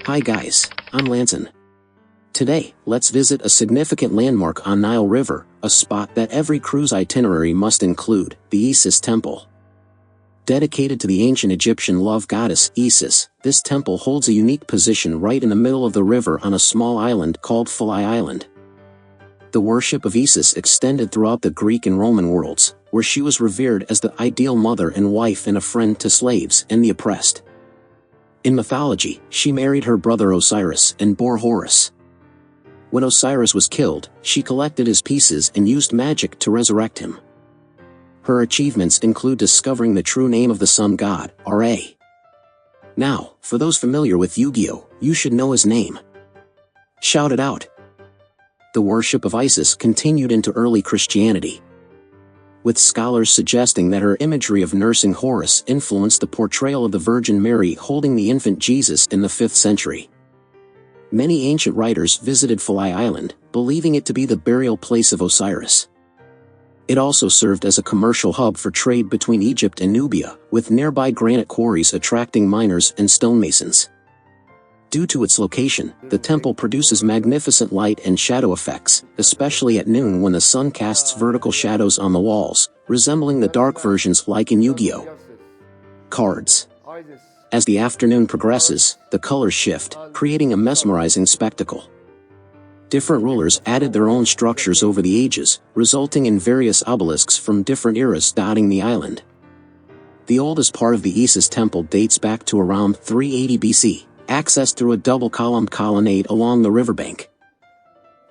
Hi guys, I'm Lanson. Today, let's visit a significant landmark on Nile River, a spot that every cruise itinerary must include, the Isis Temple. Dedicated to the ancient Egyptian love goddess Isis, this temple holds a unique position right in the middle of the river on a small island called Philae Island. The worship of Isis extended throughout the Greek and Roman worlds, where she was revered as the ideal mother and wife and a friend to slaves and the oppressed. In mythology, she married her brother Osiris and bore Horus. When Osiris was killed, she collected his pieces and used magic to resurrect him. Her achievements include discovering the true name of the sun god, Ra. Now, for those familiar with Yu-Gi-Oh, you should know his name. Shout it out. The worship of Isis continued into early Christianity, with scholars suggesting that her imagery of nursing Horus influenced the portrayal of the Virgin Mary holding the infant Jesus in the 5th century. Many ancient writers visited Philae Island, believing it to be the burial place of Osiris. It also served as a commercial hub for trade between Egypt and Nubia, with nearby granite quarries attracting miners and stonemasons. Due to its location, the temple produces magnificent light and shadow effects, especially at noon when the sun casts vertical shadows on the walls, resembling the dark versions like in Yu-Gi-Oh! Cards. As the afternoon progresses, the colors shift, creating a mesmerizing spectacle. Different rulers added their own structures over the ages, resulting in various obelisks from different eras dotting the island. The oldest part of the Isis temple dates back to around 380 BC. Accessed through a double-columned colonnade along the riverbank.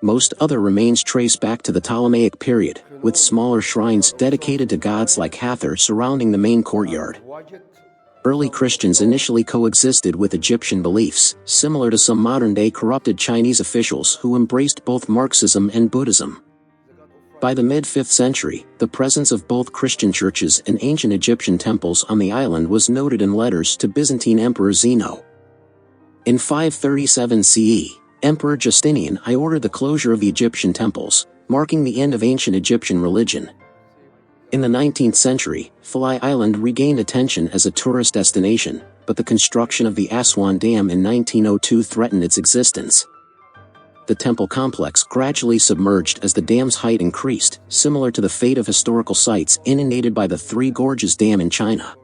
Most other remains trace back to the Ptolemaic period, with smaller shrines dedicated to gods like Hathor surrounding the main courtyard. Early Christians initially coexisted with Egyptian beliefs, similar to some modern-day corrupted Chinese officials who embraced both Marxism and Buddhism. By the mid-5th century, the presence of both Christian churches and ancient Egyptian temples on the island was noted in letters to Byzantine Emperor Zeno. In 537 CE, Emperor Justinian I ordered the closure of the Egyptian temples, marking the end of ancient Egyptian religion. In the 19th century, Philae Island regained attention as a tourist destination, but the construction of the Aswan Dam in 1902 threatened its existence. The temple complex gradually submerged as the dam's height increased, similar to the fate of historical sites inundated by the Three Gorges Dam in China.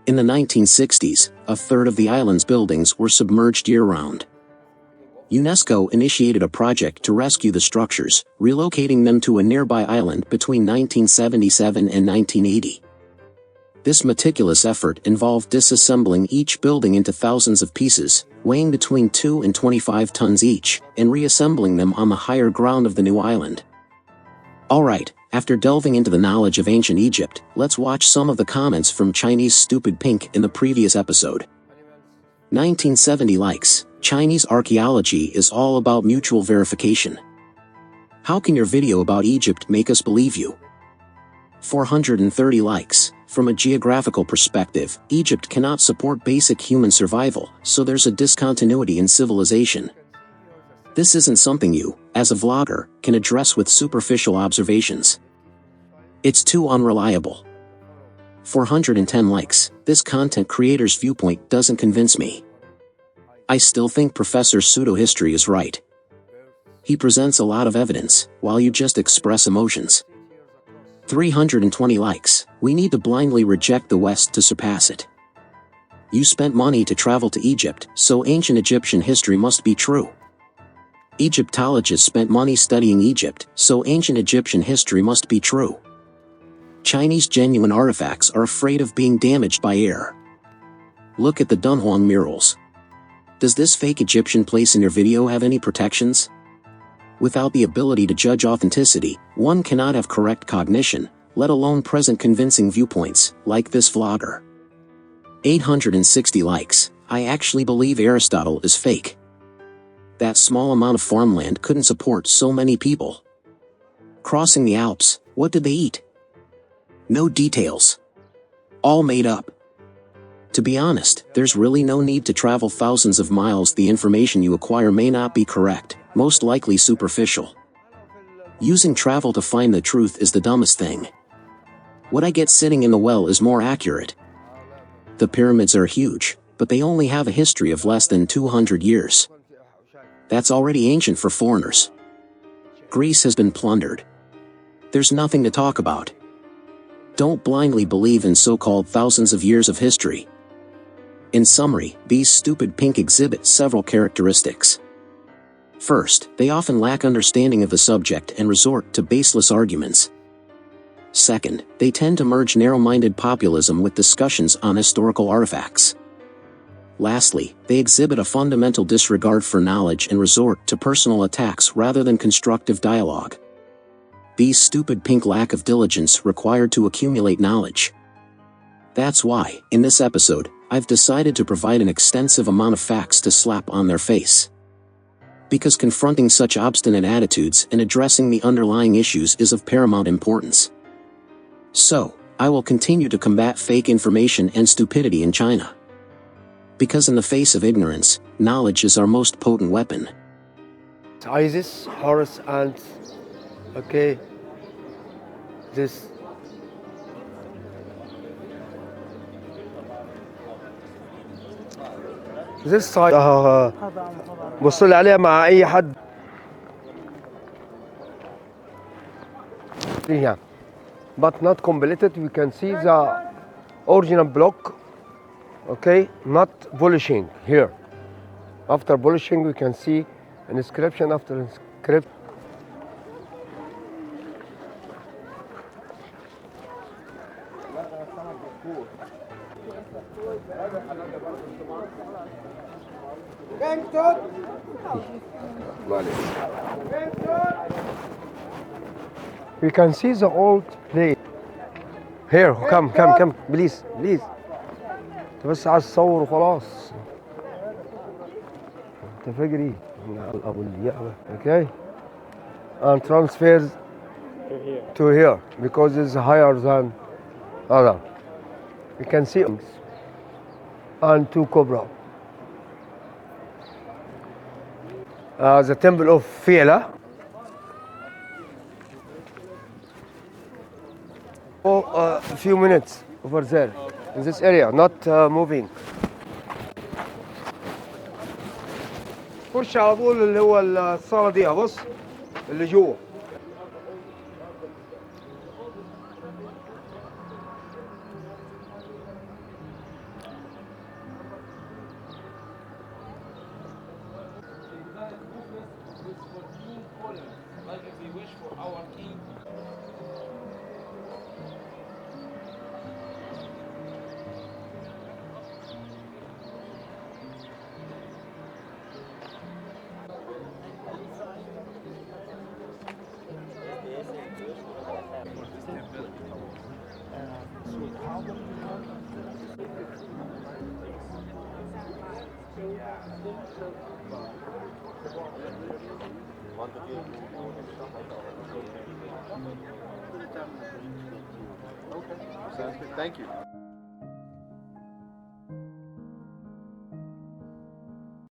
In the 1960s, a third of the island's buildings were submerged year-round. UNESCO initiated a project to rescue the structures, relocating them to a nearby island between 1977 and 1980. This meticulous effort involved disassembling each building into thousands of pieces, weighing between 2 and 25 tons each, and reassembling them on the higher ground of the new island. Alright, after delving into the knowledge of ancient Egypt, let's watch some of the comments from Chinese Stupid Pink in the previous episode. 1970 likes. Chinese archaeology is all about mutual verification. How can your video about Egypt make us believe you? 430 likes. From a geographical perspective, Egypt cannot support basic human survival, so there's a discontinuity in civilization. This isn't something you, as a vlogger, can address with superficial observations. It's too unreliable. 410 likes. This content creator's viewpoint doesn't convince me. I still think Professor Pseudo-History is right. He presents a lot of evidence, while you just express emotions. 320 likes. We need to blindly reject the West to surpass it. You spent money to travel to Egypt, so ancient Egyptian history must be true. Egyptologists spent money studying Egypt, so ancient Egyptian history must be true. Chinese genuine artifacts are afraid of being damaged by air. Look at the Dunhuang murals. Does this fake Egyptian place in your video have any protections? Without the ability to judge authenticity, one cannot have correct cognition, let alone present convincing viewpoints, like this vlogger. 860 likes. I actually believe Aristotle is fake. That small amount of farmland couldn't support so many people. Crossing the Alps, what did they eat? No details. All made up. To be honest, there's really no need to travel thousands of miles. The information you acquire may not be correct, most likely superficial. Using travel to find the truth is the dumbest thing. What I get sitting in the well is more accurate. The pyramids are huge, but they only have a history of less than 200 years. That's already ancient for foreigners. Greece has been plundered. There's nothing to talk about. Don't blindly believe in so-called thousands of years of history. In summary, these stupid pink exhibit several characteristics. First, they often lack understanding of the subject and resort to baseless arguments. Second, they tend to merge narrow-minded populism with discussions on historical artifacts. Lastly, they exhibit a fundamental disregard for knowledge and resort to personal attacks rather than constructive dialogue. These stupid pink lack of diligence required to accumulate knowledge. That's why, in this episode, I've decided to provide an extensive amount of facts to slap on their face. Because confronting such obstinate attitudes and addressing the underlying issues is of paramount importance. So, I will continue to combat fake information and stupidity in China. Because in the face of ignorance, knowledge is our most potent weapon. Isis, Horus, and okay, this side بص لي عليها مع أي حد فيها. But not completed. We can see the original block, okay, not polishing here. After polishing we can see an inscription after inscription. We can see the old plate. Here, come, please. انت بس عايز تصور وخلاص. انت فاكر ايه؟ Okay. And transfers to here because it's higher than other. You can see and two cobra. The temple of Philae. A few minutes over there in this area, not moving. خش على طول اللي هو الصالة دي بص اللي جوه. Thank you.